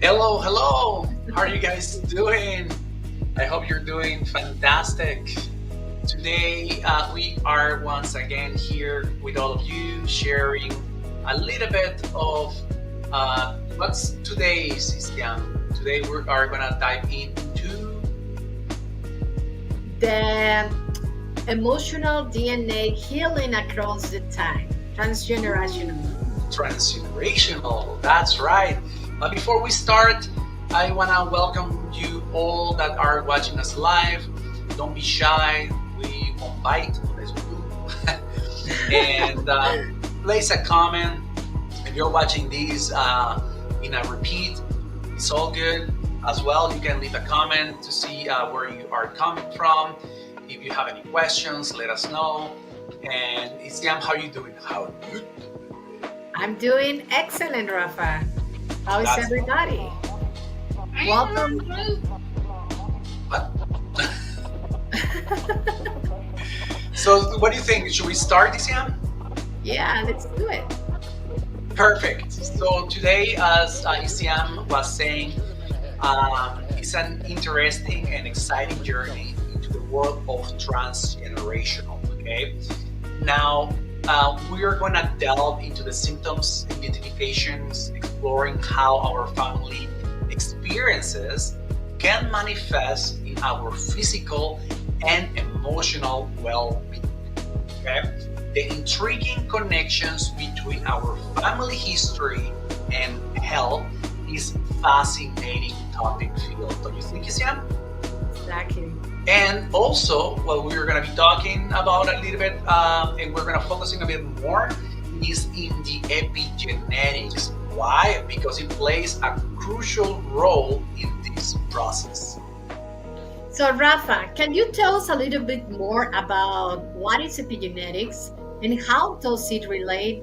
Hello, hello. How are you guys doing? I hope you're doing fantastic. Today, we are once again here with all of you, sharing a little bit of what's today's Islam. Today, we are gonna dive into The emotional DNA healing across the time, transgenerational. transgenerational. That's right. But before we start, I wanna welcome you all that are watching us live. Don't be shy. We won't bite unless we do. And place a comment. If you're watching these in a repeat, it's all good as well. You can leave a comment to see where you are coming from. If you have any questions, let us know. And Isiam, how you doing? How you doing? I'm doing excellent, Rafa. How is That's everybody? Welcome. what. So, what do you think? Should we start, Isiam? Yeah, let's do it. Perfect. So today, as Isiam was saying, it's an interesting and exciting journey into the world of transgenerational. Okay, now we are going to delve into the symptoms, identifications, exploring how our family experiences can manifest in our physical and emotional well-being. Okay, the intriguing connections between our family history and health is fascinating topic field. Don't you think, Isiam? Exactly. And also, what we're going to be talking about a little bit, and we're going to focusing a bit more, is in the epigenetics. Why? Because it plays a crucial role in this process. So, Rafa, can you tell us a little bit more about what is epigenetics and how does it relate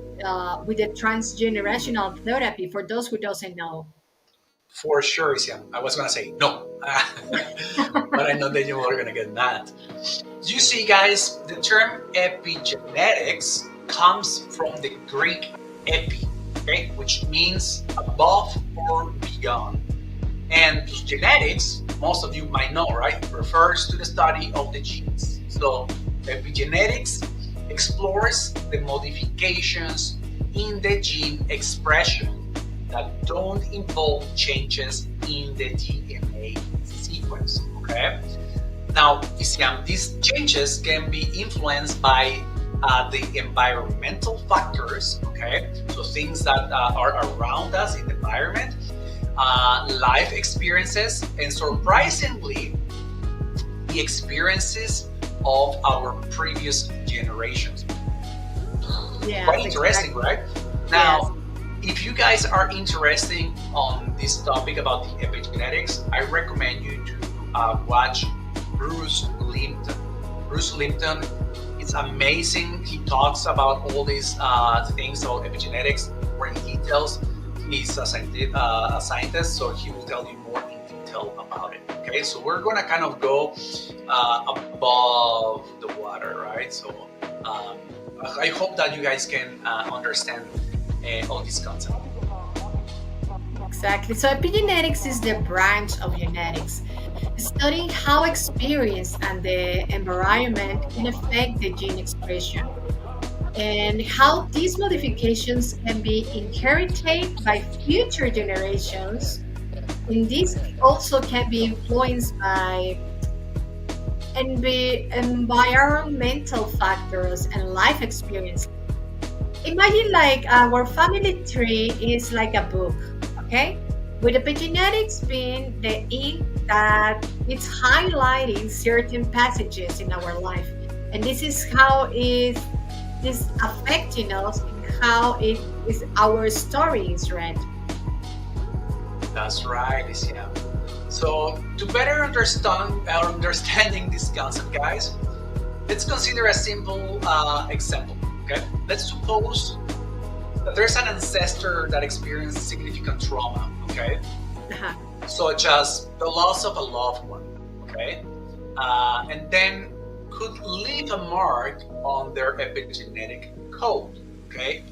with the transgenerational therapy for those who doesn't know? For sure, Isiam. I was going to say no, but I know that you are going to get mad. You see, guys, the term epigenetics comes from the Greek epi, okay, which means above or beyond. And genetics, most of you might know, right, refers to the study of the genes. So, epigenetics explores the modifications in the gene expression that don't involve changes in the DNA sequence. Okay. Now, Isiam, these changes can be influenced by the environmental factors, okay? So things that are around us in the environment, life experiences, and surprisingly, the experiences of our previous generations. Yes, Quite interesting, exactly. right? Yes. Now, if you guys are interested on this topic about the epigenetics, I recommend you to watch Bruce Limpton. Bruce Limpton is amazing. He talks about all these things about epigenetics more in details. He's a scientist, so he will tell you more in detail about it. Okay, so we're gonna kind of go above the water, right? So um, I hope that you guys can understand all these concepts. Exactly. So epigenetics is the branch of genetics, studying how experience and the environment can affect the gene expression and how these modifications can be inherited by future generations. And this also can be influenced by environmental factors and life experience. Imagine like our family tree is like a book, okay? With epigenetics being the ink that it's highlighting certain passages in our life. And this is how is affecting us and how it is our story is read. That's right, Isiam. So to better understand understanding this concept, guys, let's consider a simple example. Okay, let's suppose that there's an ancestor that experienced significant trauma. Okay, Uh-huh. such as the loss of a loved one. Okay, and then could leave a mark on their epigenetic code. Okay,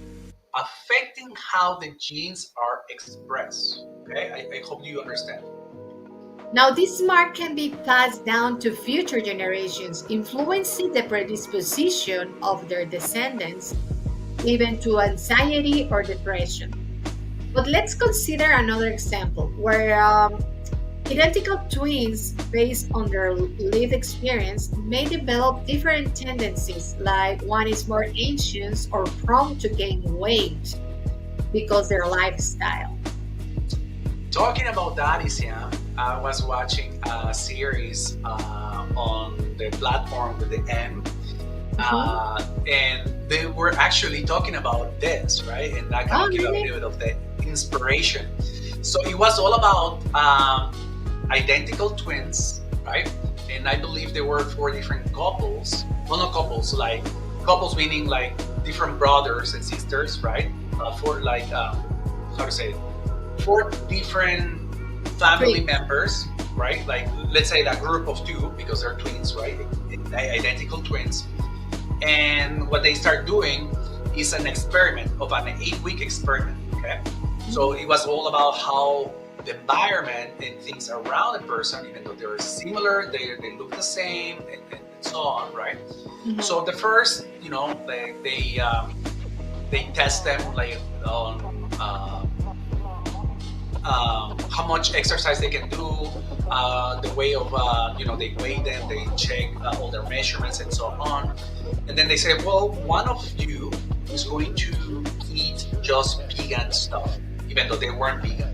affecting how the genes are expressed. Okay, I hope you understand. Now, this mark can be passed down to future generations, influencing the predisposition of their descendants, even to anxiety or depression. But let's consider another example where identical twins, based on their lived experience, may develop different tendencies, like one is more anxious or prone to gain weight because their lifestyle. Talking about that, Isiam, I was watching a series on the platform with the M, Mhm. and they were actually talking about this, right? And that kind Oh, of gave a really? little bit of the inspiration. So it was all about identical twins, right? And I believe there were four different couples. Well, not couples, like couples meaning like different brothers and sisters, right? For like how to say it? Four different family Twins. members, right? Like let's say that group of two because they're twins, right? Identical twins. And what they start doing is an experiment of an 8-week experiment. Okay, so Mhm. it was all about how the environment and things around a person, even though they're similar, they look the same, and so on, right? Mhm. So the first, they test them like on how much exercise they can do, the way of they weigh them, they check all their measurements and so on, and then they say, well, one of you is going to eat just vegan stuff, even though they weren't vegan.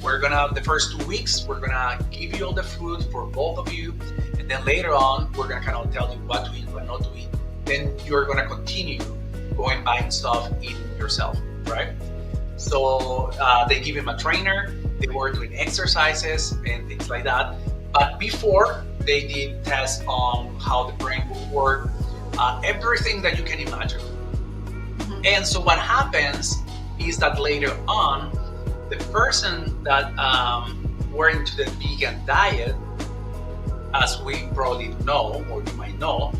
We're gonna the first 2 weeks we're gonna give you all the food for both of you, and then later on we're gonna kind of tell you what to eat, what not to eat. Then you're gonna continue going buying stuff, eating yourself, right? So they give him a trainer. They were doing exercises and things like that. But before they did tests on how the brain will work, everything that you can imagine. Mhm. And so what happens is that later on, the person that were into the vegan diet, as we probably know, or you might know,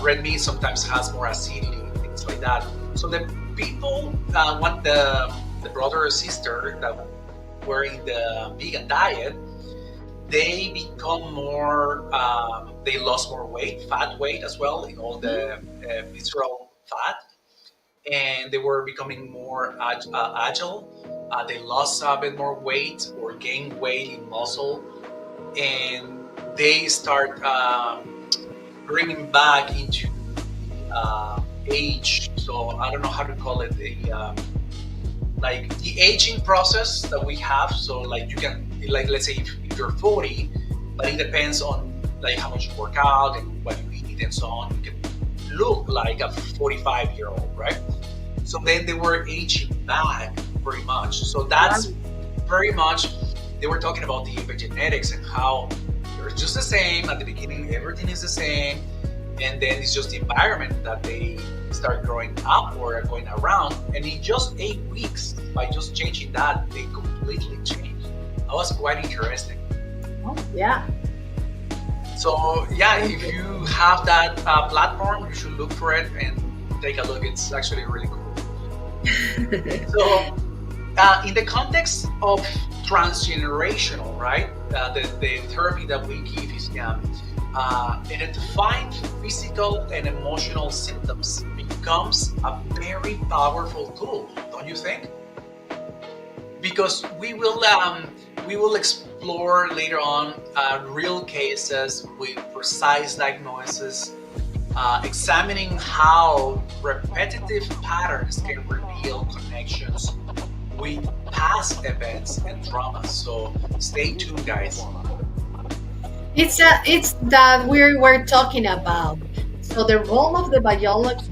red meat sometimes has more acidity, things like that. So the people want the brother or sister that were in the vegan diet, they become more, they lost more weight, fat weight as well, in all the Mhm. visceral fat, and they were becoming more agile. They lost a bit more weight or gained weight in muscle, and they start bringing back into age. So I don't know how to call it, like the aging process that we have. So like you can, like let's say if you're 40, but it depends on like how much you work out and what you eat and so on. You can look like a 45-year-old, right? So then they were aging back very much. So that's Wow. very much, they were talking about the epigenetics and how they're just the same at the beginning. Everything is the same, and then it's just the environment that they start growing up or going around. And in just 8 weeks, by just changing that, they completely changed. That was quite interesting. Oh, yeah. So yeah, Very if you have that platform, you should look for it and take a look. It's actually really cool. good. So in the context of transgenerational, right? The therapy that we give is identifying physical and emotional symptoms becomes a very powerful tool, don't you think? Because we will explore later on real cases with precise diagnosis, examining how repetitive patterns can reveal connections with past events and traumas. So stay tuned, guys. It's that we're talking about. So the role of the biological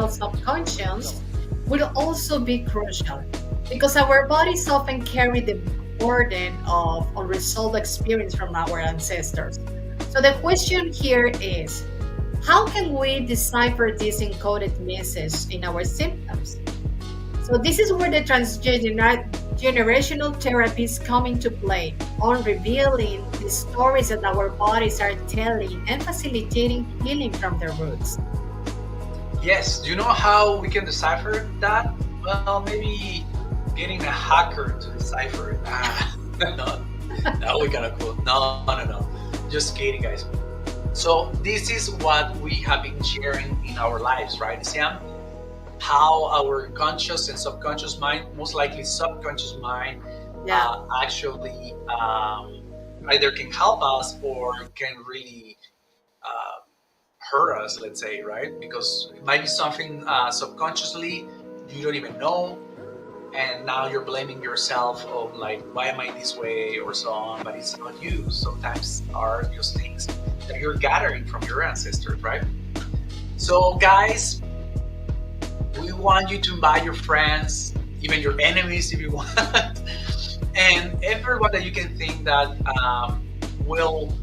subconscious will also be crucial because our bodies often carry the burden of unresolved experience from our ancestors. So the question here is, how can we decipher this encoded message in our symptoms? So this is where the transgenerational therapies come into play, on revealing the stories that our bodies are telling and facilitating healing from their roots. Yes, do you know how we can decipher that? Well, maybe getting a hacker to decipher it. No, that would be kind of cool. No, no, no. Just kidding, guys. So this is what we have been sharing in our lives, right, Sam? How our conscious and subconscious mind, most likely subconscious mind, Yeah. actually either can help us or can really uh, hurt us, let's say, right? Because it might be something subconsciously you don't even know, and now you're blaming yourself of like, why am I this way or so on, but it's not you. Sometimes are just things that you're gathering from your ancestors, right? So guys, we want you to invite your friends, even your enemies if you want, and everyone that you can think that will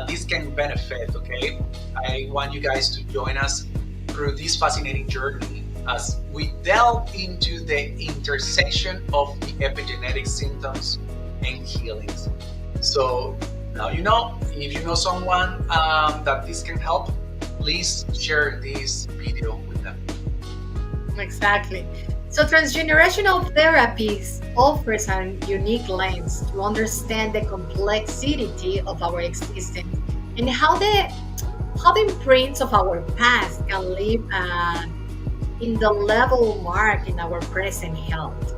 this can benefit. Okay, I want you guys to join us through this fascinating journey as we delve into the intersection of the epigenetic symptoms and healings. So now you know, if you know someone that this can help, please share this video with them. Exactly. So transgenerational therapies offers a unique lens to understand the complexity of our existence and how the imprints of our past can leave in the level mark in our present health.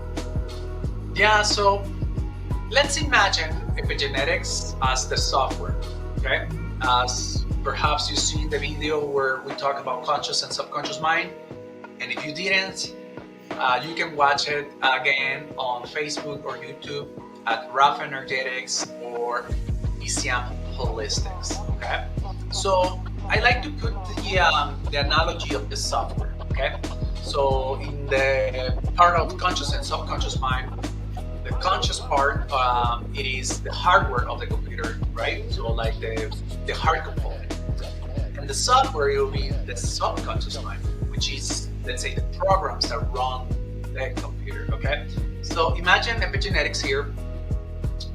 Yeah, so let's imagine epigenetics as the software, okay? As perhaps you see in the video where we talk about conscious and subconscious mind. And if you didn't, you can watch it again on Facebook or YouTube at Rough Energetics or ECM Holistics. Okay, so I like to put the analogy of the software. Okay, so in the part of conscious and subconscious mind, the conscious part it is the hardware of the computer, right? So like the hard component, and the software will be the subconscious mind, which is, let's say, the programs that run the computer. Okay, so imagine epigenetics here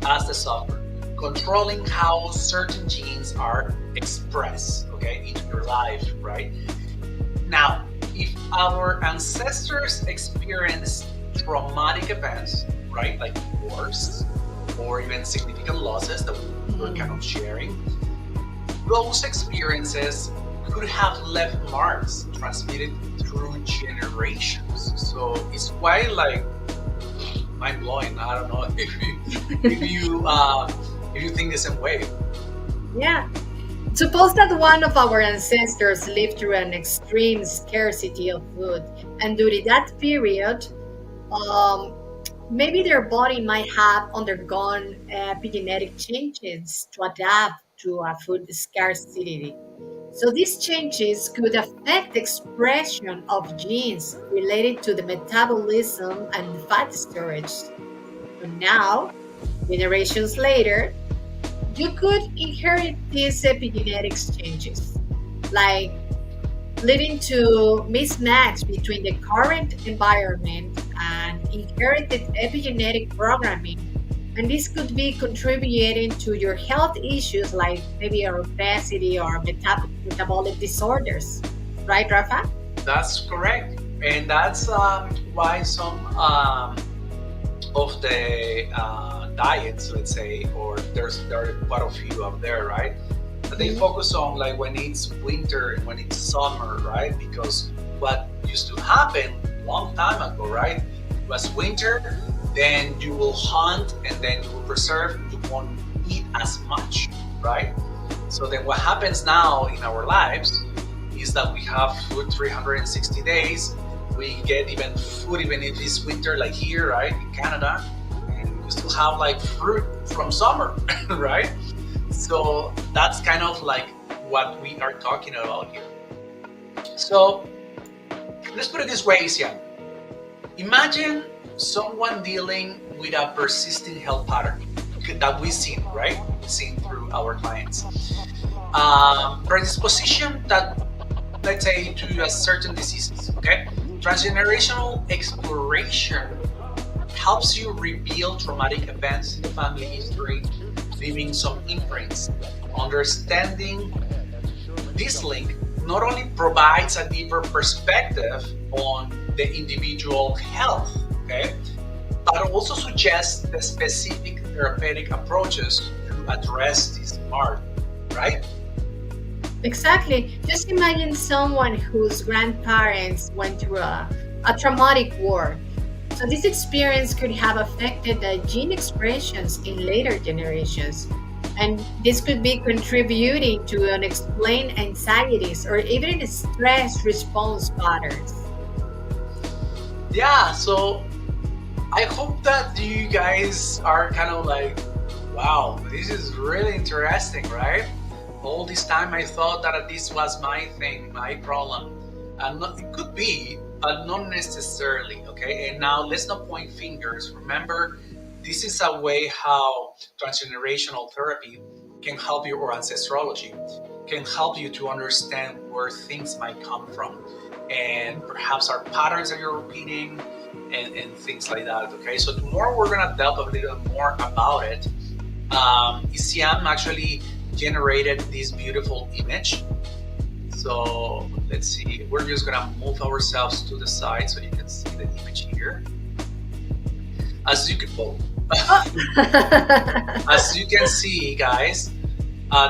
as the software controlling how certain genes are expressed, okay, into your life, right? Now, if our ancestors experienced traumatic events, right, like wars or even significant losses that we're kind of sharing, those experiences could have left marks transmitted through generations. So it's quite like mind blowing. I don't know if you think the same way. Yeah. Suppose that one of our ancestors lived through an extreme scarcity of food, and during that period, um, maybe their body might have undergone epigenetic changes to adapt to a food scarcity. So these changes could affect the expression of genes related to the metabolism and fat storage. So now, generations later, you could inherit these epigenetics changes, like leading to mismatch between the current environment and inherited epigenetic programming. And this could be contributing to your health issues like maybe obesity or metabolic disorders. Right, Rafa? That's correct, and that's why some of the diets, let's say, or there are quite a few out there, right? But they focus on like when it's winter and when it's summer, right? Because what used to happen long time ago, right, was winter, then you will hunt and then you will preserve, you won't eat as much, right? So then what happens now in our lives is that we have food 360 days. We get even food even if it's winter, like here, right, in Canada, and we still have like fruit from summer, right? So that's kind of like what we are talking about here. So let's put it this way, Isian. Imagine someone dealing with a persistent health pattern that we've seen, right? We've seen through our clients. Predisposition that, let's say, to a certain diseases, okay? Transgenerational exploration helps you reveal traumatic events in the family history, leaving some imprints. Understanding this link not only provides a deeper perspective on the individual health, okay, but also suggests the specific therapeutic approaches to address this mark, right? Exactly. Just imagine someone whose grandparents went through a traumatic war. So this experience could have affected the gene expressions in later generations. And this could be contributing to unexplained anxieties or even stress response patterns. Yeah, so I hope that you guys are kind of like, wow, this is really interesting, right? All this time I thought that this was my thing, my problem. And it could be, but not necessarily, okay? And now let's not point fingers. Remember, this is a way how transgenerational therapy can help you, or ancestrology can help you to understand where things might come from and perhaps our patterns that you're repeating and things like that. Okay, so tomorrow we're gonna delve a little more about it. Isiam actually generated this beautiful image. So let's see, we're just gonna move ourselves to the side so you can see the image here. As you can, well, as you can see, guys,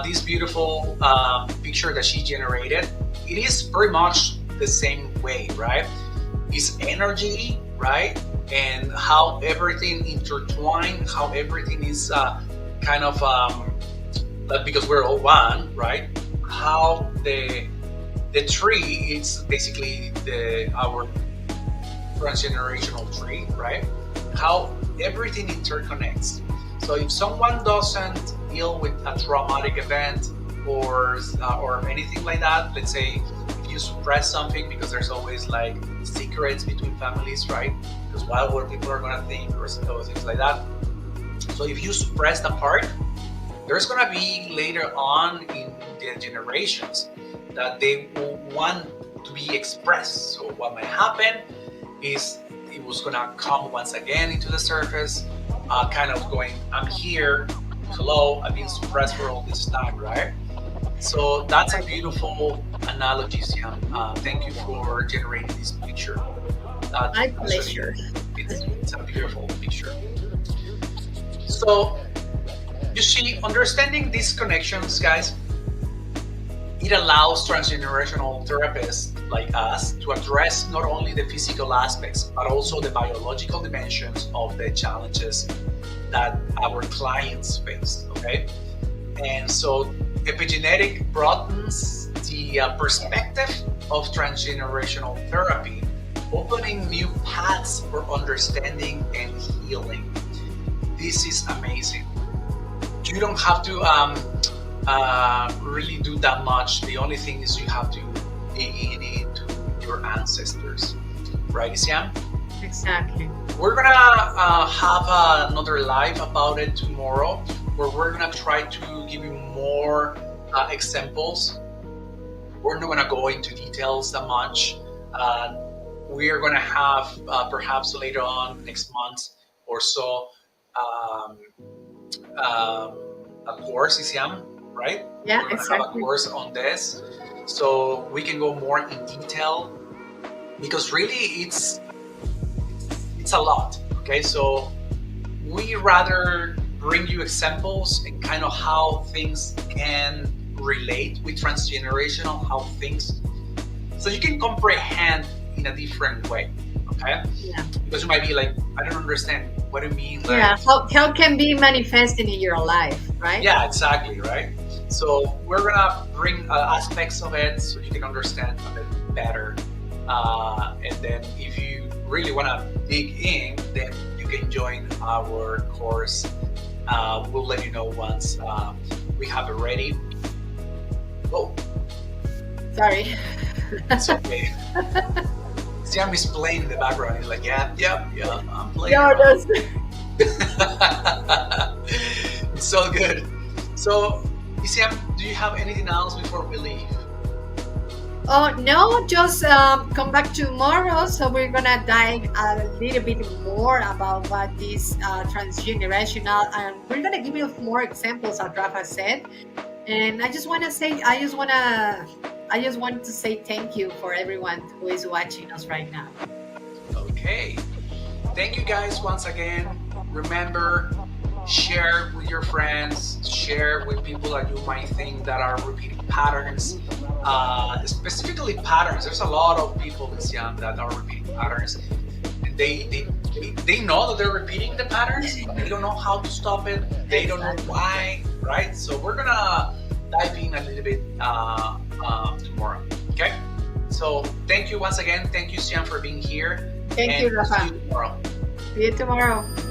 this beautiful picture that she generated, it is very much the same way, right? It's energy, right? And how everything intertwined, how everything is kind of because we're all one, right? How the tree is basically our transgenerational tree, right? How everything interconnects. So if someone doesn't deal with a traumatic event or anything like that, let's say if you suppress something, because there's always like secrets between families, right? Because what people are gonna think or things like that. So if you suppress the part, there's gonna be later on in the generations that they will want to be expressed. So what might happen is it was gonna come once again into the surface, kind of going, I'm here, hello, I've been suppressed for all this time, right? So that's a beautiful analogy, Siam. Thank you for generating this picture. My Actually, pleasure. it's a beautiful picture. So you see, understanding these connections, guys, it allows transgenerational therapists like us to address not only the physical aspects, but also the biological dimensions of the challenges that our clients face. Okay. And so epigenetic broadens the perspective of transgenerational therapy, opening new paths for understanding and healing. This is amazing. You don't have to really do that much. The only thing is you have to dig into your ancestors, right, Isiam? Exactly. We're gonna have another live about it tomorrow, where we're gonna try to give you more examples. We're not gonna go into details that much. We are gonna have perhaps later on next month or so um, um, a course, Isiam, right? Yeah, We're gonna have a exactly. course on this, so we can go more in detail because really it's a lot. Okay, so we rather bring you examples and kind of how things can relate with transgenerational, how things, so you can comprehend in a different way. Okay, Yeah. because you might be like, I don't understand what do you mean, Yeah. like, How can be manifesting in your life, right? yeah, exactly, right? So we're gonna bring aspects of it so you can understand a bit better. And then if you really wanna dig in, then you can join our course. We'll let you know once we have it ready. Oh, Sorry. it's okay. Siam is playing in the background. He's like, yeah, I'm playing No, around. that's It's so good. So, Isiam, do you have anything else before we leave? Oh no, just come back tomorrow. So we're gonna dive a little bit more about what this transgenerational, and we're gonna give you more examples, as Rafa said. And I just wanna say, I just wanted to say thank you for everyone who is watching us right now. Okay. Thank you guys once again. Remember, share with your friends, share with people that you might think that are repeating patterns. Specifically patterns. There's a lot of people, Lucian, that are repeating patterns. And they know that they're repeating the patterns, but they don't know how to stop it. They don't know why, right? So we're gonna dive in a little bit tomorrow. Okay? So thank you once again. Thank you, Sian, for being here. Thank and you, Rafa. see you tomorrow. See you tomorrow.